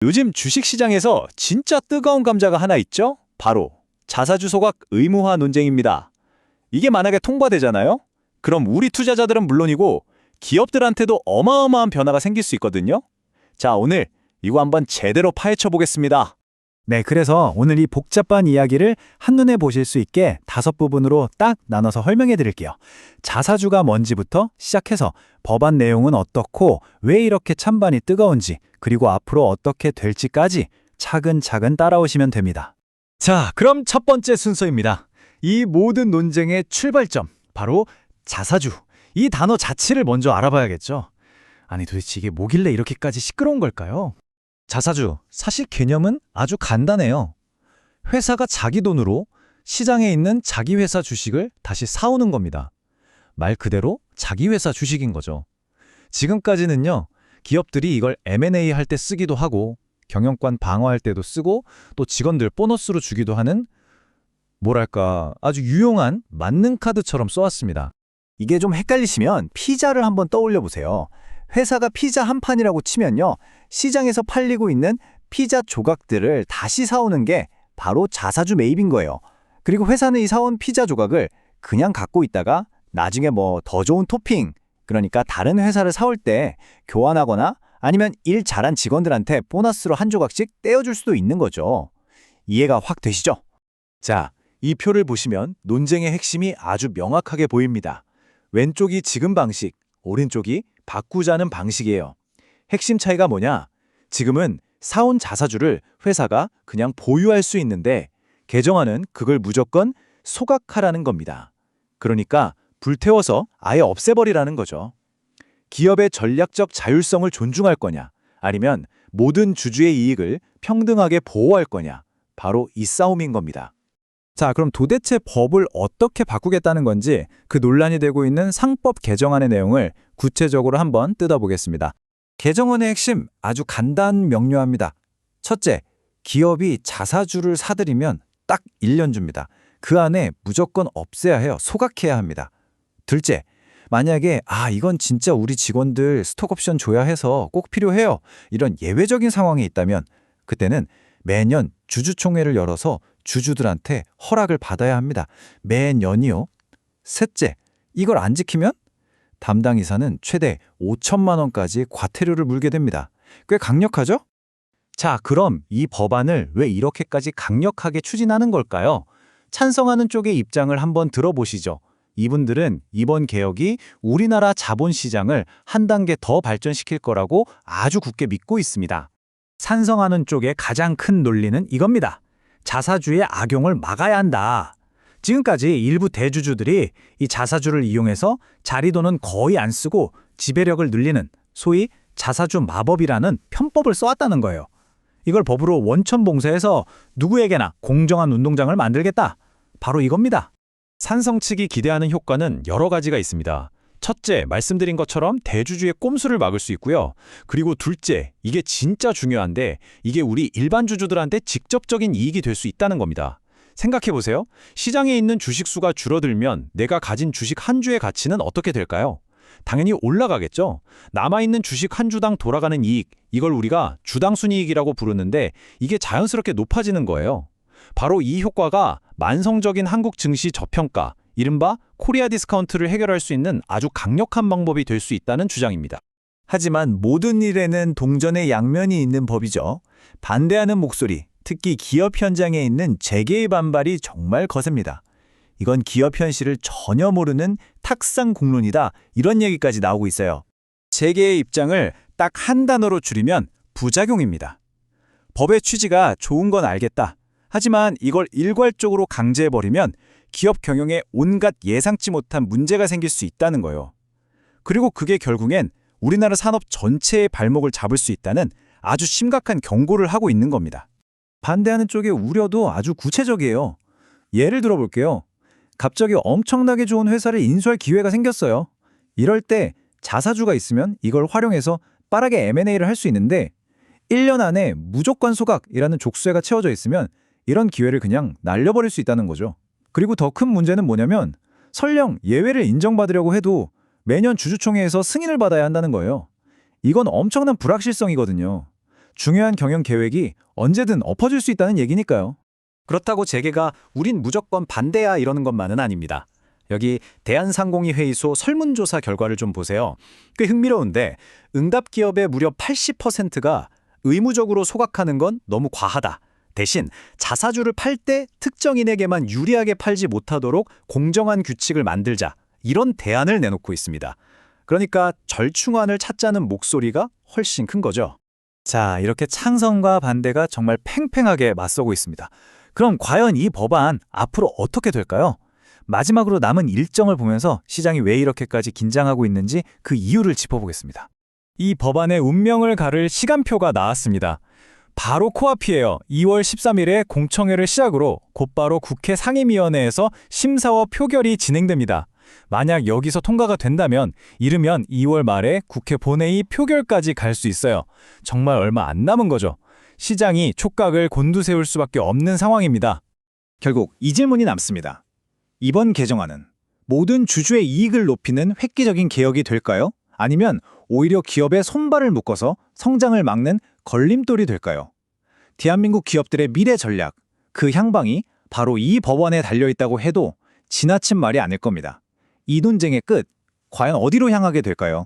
요즘 주식시장에서 진짜 뜨거운 감자가 하나 있죠? 바로 자사주 소각 의무화 논쟁입니다. 이게 만약에 통과되잖아요? 그럼 우리 투자자들은 물론이고 기업들한테도 어마어마한 변화가 생길 수 있거든요? 자, 오늘 이거 한번 제대로 파헤쳐 보겠습니다. 네, 그래서 오늘 이 복잡한 이야기를 한눈에 보실 수 있게 5부분으로 딱 나눠서 설명해 드릴게요. 자사주가 뭔지부터 시작해서 법안 내용은 어떻고 왜 이렇게 찬반이 뜨거운지 그리고 앞으로 어떻게 될지까지 차근차근 따라오시면 됩니다. 자, 그럼 첫 번째 순서입니다. 이 모든 논쟁의 출발점, 바로 자사주. 이 단어 자체를 먼저 알아봐야겠죠. 아니 도대체 이게 뭐길래 이렇게까지 시끄러운 걸까요? 자사주, 사실 개념은 아주 간단해요. 회사가 자기 돈으로 시장에 있는 자기 회사 주식을 다시 사오는 겁니다. 말 그대로 자기 회사 주식인 거죠. 지금까지는요, 기업들이 이걸 M&A 할 때 쓰기도 하고 경영권 방어할 때도 쓰고 또 직원들 보너스로 주기도 하는 뭐랄까 아주 유용한 만능 카드처럼 써왔습니다. 이게 좀 헷갈리시면 피자를 한번 떠올려 보세요. 회사가 피자 한 판이라고 치면요, 시장에서 팔리고 있는 피자 조각들을 다시 사오는 게 바로 자사주 매입인 거예요. 그리고 회사는 이 사온 피자 조각을 그냥 갖고 있다가 나중에 뭐 더 좋은 토핑, 그러니까 다른 회사를 사올 때 교환하거나 아니면 일 잘한 직원들한테 보너스로 한 조각씩 떼어줄 수도 있는 거죠. 이해가 확 되시죠? 자, 이 표를 보시면 논쟁의 핵심이 아주 명확하게 보입니다. 왼쪽이 지금 방식, 오른쪽이 바꾸자는 방식이에요. 핵심 차이가 뭐냐? 지금은 사온 자사주를 회사가 그냥 보유할 수 있는데 개정안은 그걸 무조건 소각하라는 겁니다. 그러니까 불태워서 아예 없애버리라는 거죠. 기업의 전략적 자율성을 존중할 거냐, 아니면 모든 주주의 이익을 평등하게 보호할 거냐, 바로 이 싸움인 겁니다. 자, 그럼 도대체 법을 어떻게 바꾸겠다는 건지 그 논란이 되고 있는 상법 개정안의 내용을 구체적으로 한번 뜯어보겠습니다. 개정안의 핵심 아주 간단 명료합니다. 첫째, 기업이 자사주를 사들이면 딱 1년 줍니다. 그 안에 무조건 없애야 해요. 소각해야 합니다. 둘째, 만약에 이건 진짜 우리 직원들 스톡옵션 줘야 해서 꼭 필요해요, 이런 예외적인 상황이 있다면 그때는 매년 주주총회를 열어서 주주들한테 허락을 받아야 합니다. 매년이요. 셋째, 이걸 안 지키면 담당 이사는 최대 5천만 원까지 과태료를 물게 됩니다. 꽤 강력하죠? 자, 그럼 이 법안을 왜 이렇게까지 강력하게 추진하는 걸까요? 찬성하는 쪽의 입장을 한번 들어보시죠. 이분들은 이번 개혁이 우리나라 자본시장을 한 단계 더 발전시킬 거라고 아주 굳게 믿고 있습니다. 찬성하는 쪽의 가장 큰 논리는 이겁니다. 자사주의 악용을 막아야 한다. 지금까지 일부 대주주들이 이 자사주를 이용해서 자리돈은 거의 안 쓰고 지배력을 늘리는 소위 자사주 마법이라는 편법을 써왔다는 거예요. 이걸 법으로 원천봉쇄해서 누구에게나 공정한 운동장을 만들겠다. 바로 이겁니다. 찬성 측이 기대하는 효과는 여러 가지가 있습니다. 첫째, 말씀드린 것처럼 대주주의 꼼수를 막을 수 있고요. 그리고 둘째, 이게 진짜 중요한데 이게 우리 일반 주주들한테 직접적인 이익이 될 수 있다는 겁니다. 생각해보세요. 시장에 있는 주식 수가 줄어들면 내가 가진 주식 한 주의 가치는 어떻게 될까요? 당연히 올라가겠죠. 남아있는 주식 한 주당 돌아가는 이익, 이걸 우리가 주당 순이익이라고 부르는데 이게 자연스럽게 높아지는 거예요. 바로 이 효과가 만성적인 한국 증시 저평가, 이른바 코리아 디스카운트를 해결할 수 있는 아주 강력한 방법이 될 수 있다는 주장입니다. 하지만 모든 일에는 동전의 양면이 있는 법이죠. 반대하는 목소리, 특히 기업 현장에 있는 재계의 반발이 정말 거셉니다. 이건 기업 현실을 전혀 모르는 탁상 공론이다, 이런 얘기까지 나오고 있어요. 재계의 입장을 딱 한 단어로 줄이면 부작용입니다. 법의 취지가 좋은 건 알겠다. 하지만 이걸 일괄적으로 강제해버리면 기업 경영에 온갖 예상치 못한 문제가 생길 수 있다는 거예요. 그리고 그게 결국엔 우리나라 산업 전체의 발목을 잡을 수 있다는 아주 심각한 경고를 하고 있는 겁니다. 반대하는 쪽의 우려도 아주 구체적이에요. 예를 들어볼게요. 갑자기 엄청나게 좋은 회사를 인수할 기회가 생겼어요. 이럴 때 자사주가 있으면 이걸 활용해서 빠르게 M&A를 할 수 있는데 1년 안에 무조건 소각이라는 족쇄가 채워져 있으면 이런 기회를 그냥 날려버릴 수 있다는 거죠. 그리고 더 큰 문제는 뭐냐면 설령 예외를 인정받으려고 해도 매년 주주총회에서 승인을 받아야 한다는 거예요. 이건 엄청난 불확실성이거든요. 중요한 경영 계획이 언제든 엎어질 수 있다는 얘기니까요. 그렇다고 재계가 우린 무조건 반대야 이러는 것만은 아닙니다. 여기 대한상공회의소 설문조사 결과를 좀 보세요. 꽤 흥미로운데 응답 기업의 무려 80%가 의무적으로 소각하는 건 너무 과하다. 대신 자사주를 팔 때 특정인에게만 유리하게 팔지 못하도록 공정한 규칙을 만들자. 이런 대안을 내놓고 있습니다. 그러니까 절충안을 찾자는 목소리가 훨씬 큰 거죠. 자, 이렇게 찬성과 반대가 정말 팽팽하게 맞서고 있습니다. 그럼 과연 이 법안 앞으로 어떻게 될까요? 마지막으로 남은 일정을 보면서 시장이 왜 이렇게까지 긴장하고 있는지 그 이유를 짚어보겠습니다. 이 법안의 운명을 가를 시간표가 나왔습니다. 바로 코앞이에요. 2월 13일에 공청회를 시작으로 곧바로 국회 상임위원회에서 심사와 표결이 진행됩니다. 만약 여기서 통과가 된다면 이르면 2월 말에 국회 본회의 표결까지 갈 수 있어요. 정말 얼마 안 남은 거죠. 시장이 촉각을 곤두세울 수밖에 없는 상황입니다. 결국 이 질문이 남습니다. 이번 개정안은 모든 주주의 이익을 높이는 획기적인 개혁이 될까요? 아니면 오히려 기업의 손발을 묶어서 성장을 막는 걸림돌이 될까요? 대한민국 기업들의 미래 전략, 그 향방이 바로 이 법안에 달려있다고 해도 지나친 말이 아닐 겁니다. 이 논쟁의 끝, 과연 어디로 향하게 될까요?